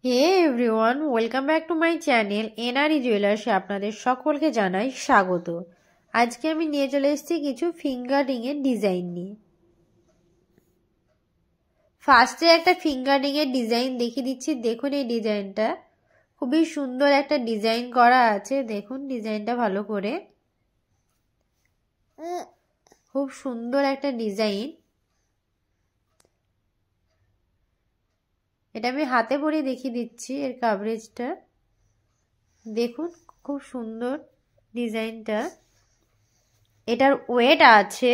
Hey everyone, welcome back to my channel NRE জুয়েলার্সে আপনাদের সকলকে জানাই স্বাগত। আজকে আমি নিয়ে চলে এসেছি কিছু ফিঙ্গার রিংয়ের ডিজাইন নিয়ে। ফার্স্টে একটা ফিঙ্গার রিংয়ের ডিজাইন দেখিয়ে দিচ্ছি। দেখুন এই ডিজাইনটা খুবই সুন্দর একটা ডিজাইন করা আছে। দেখুন ডিজাইনটা ভালো করে, খুব সুন্দর একটা ডিজাইন। এটা আমি হাতে পরে দেখিয়ে দিচ্ছি। এর কাভারেজটা দেখুন, খুব সুন্দর ডিজাইনটা। এটার ওয়েট আছে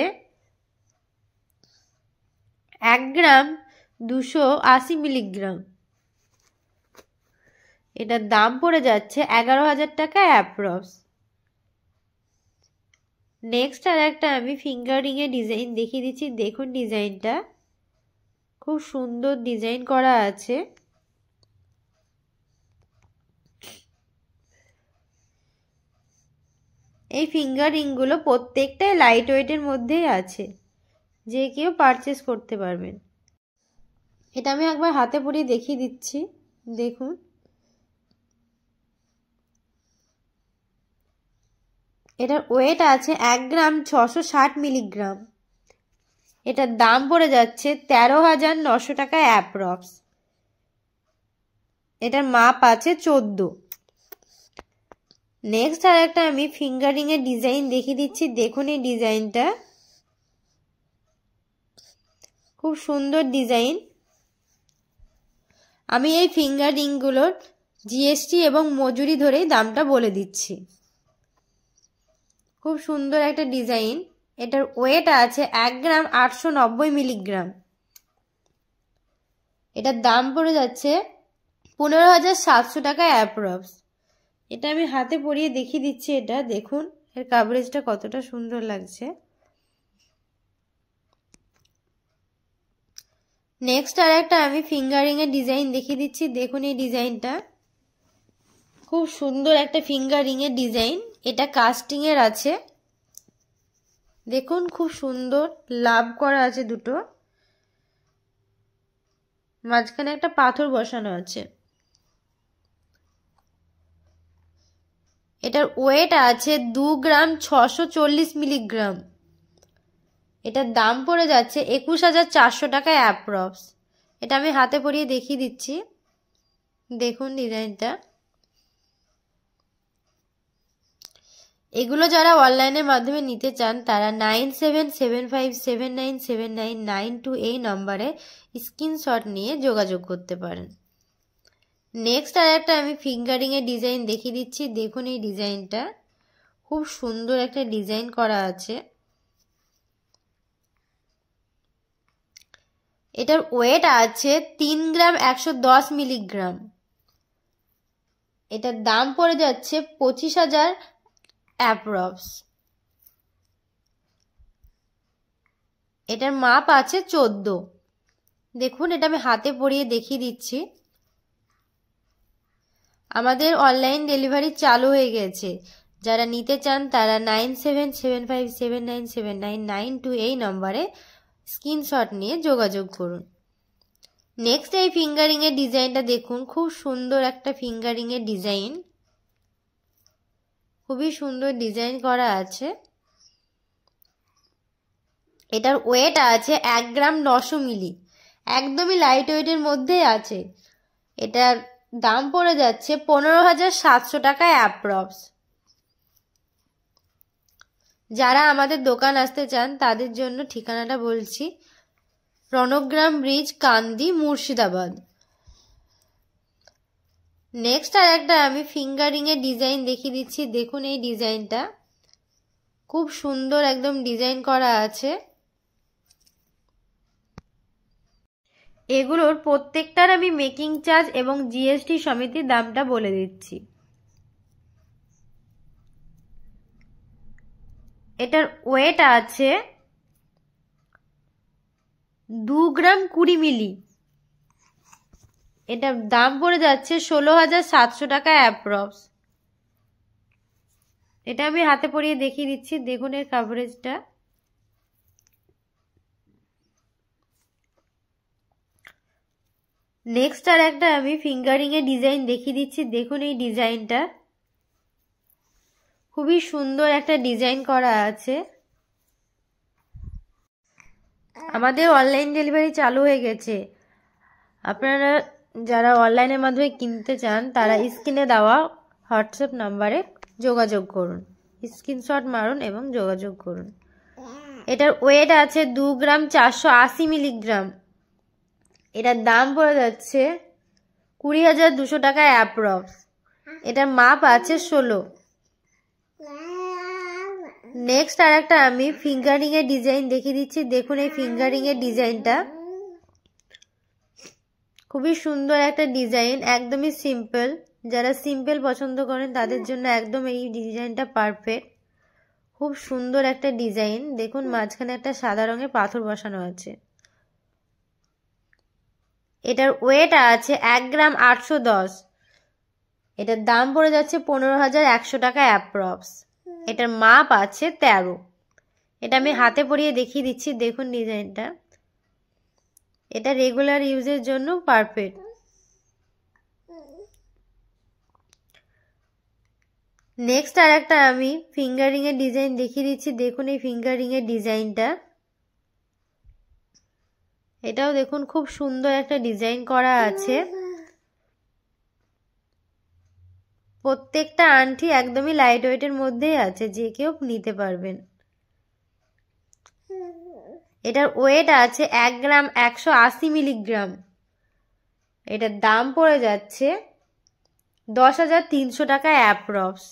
1 গ্রাম 280 মিলিগ্রাম। এটার দাম পড়ে যাচ্ছে 11,000 টাকা অ্যাপ্রক্স। নেক্সট আর একটা আমি ফিঙ্গার রিংয়ের ডিজাইন দেখিয়ে দিচ্ছি। দেখুন ডিজাইনটা খুব সুন্দর ডিজাইন করা আছে। এই ফিঙ্গার রিংগুলো প্রত্যেকটাই লাইট ওয়েটের মধ্যেই আছে, যে কেউ পারচেস করতে পারবেন। এটা আমি একবার হাতে পরিয়ে দেখিয়ে দিচ্ছি। দেখুন এটার ওয়েট আছে 1 গ্রাম 660 মিলিগ্রাম। এটার দাম পড়ে যাচ্ছে 13,900 টাকা অ্যাপ্রক্স। এটার মাপ আছে 14। নেক্সট আর একটা আমি ফিঙ্গারিং এর ডিজাইন দেখিয়ে দিচ্ছি। দেখুন এই ডিজাইনটা খুব সুন্দর ডিজাইন। আমি এই ফিঙ্গার রিংগুলোর জিএসটি এবং মজুরি ধরেই দামটা বলে দিচ্ছি। খুব সুন্দর একটা ডিজাইন। এটার ওয়েট আছে 1 গ্রাম 890 মিলিগ্রাম। এটার দাম পড়ে যাচ্ছে 15,700 টাকা অ্যাপ্রক্স। এটা আমি হাতে পরিয়ে দেখিয়ে দিচ্ছি। এটা দেখুন এর কাভারেজটা কতটা সুন্দর লাগছে। নেক্সট আর একটা আমি ফিঙ্গারিং এর ডিজাইন দেখিয়ে দিচ্ছি। দেখুন এই ডিজাইনটা খুব সুন্দর একটা ফিঙ্গারিং এর ডিজাইন। এটা কাস্টিং এর আছে। দেখুন খুব সুন্দর লাভ করা আছে দুটো, মাঝখানে একটা পাথর বসানো আছে। এটার ওয়েট আছে 2 গ্রাম 640 মিলিগ্রাম। এটার দাম পড়ে যাচ্ছে 21,400 টাকা অ্যাপ্রক্স। এটা আমি হাতে পরিয়ে দেখিয়ে দিচ্ছি। দেখুন ডিজাইনটা। এগুলো যারা অনলাইনের মাধ্যমে নিতে চান তারা 9775797992 এই নম্বরে স্ক্রিনশট নিয়ে যোগাযোগ করতে পারেন। নেক্সট আর একটা আমি ফিঙ্গারিং এর ডিজাইন দেখিয়ে দিচ্ছি। দেখুন এই ডিজাইনটা খুব সুন্দর একটা ডিজাইন করা আছে। এটার ওয়েট আছে 3 গ্রাম 110 মিলিগ্রাম। এটার দাম পড়ে যাচ্ছে 25,000 অ্যাপ্রক্স। এটার মাপ আছে 14। দেখুন এটা আমি হাতে পরিয়ে দেখিয়ে দিচ্ছি। আমাদের অনলাইন ডেলিভারি চালু হয়ে গেছে। যারা নিতে চান তারা 9775797992 এই নম্বরে স্ক্রিনশট নিয়ে যোগাযোগ করুন। নেক্সট এই ফিঙ্গারিং এর ডিজাইনটা দেখুন, খুব সুন্দর একটা ফিঙ্গারিং এর ডিজাইন। খুবই সুন্দর ডিজাইন করা আছে। এটার ওয়েট আছে 1 গ্রাম 900 মিলি। একদমই লাইট ওয়েটের মধ্যেই আছে। এটার দাম পড়ে যাচ্ছে 15,700 টাকা অ্যাপ্রক্স। যারা আমাদের দোকান আসতে চান তাদের জন্য ঠিকানাটা বলছি, রণগ্রাম ব্রিজ, কান্দি, মুর্শিদাবাদ। নেক্সট আর একটা আমি ফিঙ্গারিং এর ডিজাইন দেখিয়ে দিচ্ছি। দেখুন এই ডিজাইনটা খুব সুন্দর একদম ডিজাইন করা আছে। এগুলোর প্রত্যেকটার আমি মেকিং চার্জ এবং জিএসটি সমিতির দামটা বলে দিচ্ছি। এটার ওয়েট আছে 2 গ্রাম 20 মিলি। এটার দাম পড়ে যাচ্ছে 16,700 টাকা অ্যাপ্রক্স। এটা আমি হাতে পরিয়ে দেখিয়ে দিচ্ছি। দেখুন এর কাভারেজটা নেক্সট আর একটা আমি ফিঙ্গারিং এর ডিজাইন দেখিয়ে দিচ্ছি। দেখুন এই ডিজাইনটা খুবই সুন্দর একটা ডিজাইন করা আছে। আমাদের অনলাইন ডেলিভারি চালু হয়ে গেছে। আপনারা যারা অনলাইনের মাধ্যমে কিনতে চান তারা স্ক্রিনে দেওয়া হোয়াটসঅ্যাপ নাম্বারে যোগাযোগ করুন, স্ক্রিনশট মারুন এবং যোগাযোগ করুন। এটার ওয়েট আছে 2 গ্রাম 480 মিলিগ্রাম। এটার দাম পড়ে যাচ্ছে 20,200 টাকা অ্যাপ্রক্স। এটার মাপ আছে 16। নেক্সট আর একটা আমি ফিঙ্গারিং এর ডিজাইন দেখিয়ে দিচ্ছি। দেখুন এই ফিঙ্গারিং এর ডিজাইনটা খুবই সুন্দর একটা ডিজাইন, একদমই সিম্পল। যারা সিম্পল পছন্দ করেন তাদের জন্য একদম এই ডিজাইনটা পারফেক্ট। খুব সুন্দর একটা ডিজাইন। দেখুন মাঝখানে একটা সাদা রঙের পাথর বসানো আছে। এটার ওয়েট আছে 1 গ্রাম 810। এটার দাম পড়ে যাচ্ছে 15,100 টাকা অ্যাপ্রক্স। এটার মাপ আছে 13। এটা আমি হাতে পরিয়ে দেখিয়ে দিচ্ছি। দেখুন ডিজাইনটা, এটা রেগুলার ইউজের জন্য পারফেক্ট। নেক্সট আর একটা আমি ফিঙ্গারিং এর ডিজাইন দেখিয়ে দিচ্ছি। দেখুন এই ফিঙ্গারিং এর ডিজাইনটা, এটাও দেখুন খুব সুন্দর একটা ডিজাইন করা আছে। প্রত্যেকটা আংটি একদমই লাইট ওয়েটের মধ্যেই আছে, যে কেউ নিতে পারবেন। এটার ওয়েট আছে 1 গ্রাম 180 মিলিগ্রাম। এটার দাম পড়ে যাচ্ছে 10,300 টাকা অ্যাপ্রক্স।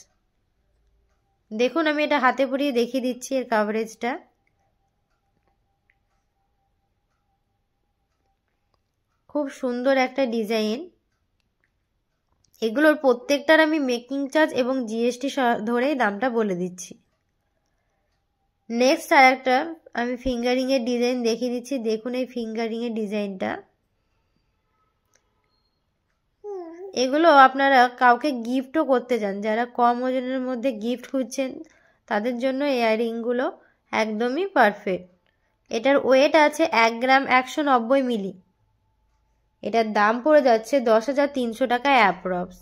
দেখুন আমি এটা হাতে পরিয়ে দেখিয়ে দিচ্ছি এর কভারেজটা। খুব সুন্দর একটা ডিজাইন। এগুলোর প্রত্যেকটার আমি মেকিং চার্জ এবং জিএসটি ধরেই দামটা বলে দিচ্ছি। নেক্সট আর একটা আমি ফিঙ্গারিং এর ডিজাইন দেখিয়ে দিচ্ছি। দেখুন এই ফিঙ্গারিং এর ডিজাইনটা, এগুলো আপনারা কাউকে গিফটও করতে চান, যারা কম ওজনের মধ্যে গিফট খুঁজছেন তাদের জন্য ইয়াররিংগুলো একদমই পারফেক্ট। এটার ওয়েট আছে 1 গ্রাম 190 মিলি। এটার দাম পড়ে যাচ্ছে 10,300 টাকা অ্যাপ্রক্স।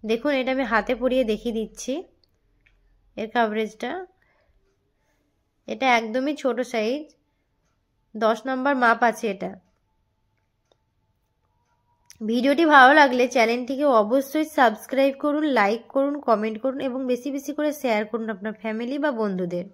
দেখুন এটা আমি হাতে পরিয়ে দেখিয়ে দিচ্ছি এর কভারেজটা। এটা একদমই ছোট সাইজ, 10 নম্বর মাপ আছে এটা। ভিডিওটি ভালো লাগলে চ্যানেলটিকে অবশ্যই সাবস্ক্রাইব করুন, লাইক করুন, কমেন্ট করুন এবং বেশি বেশি করে শেয়ার করুন আপনার ফ্যামিলি বা বন্ধুদের।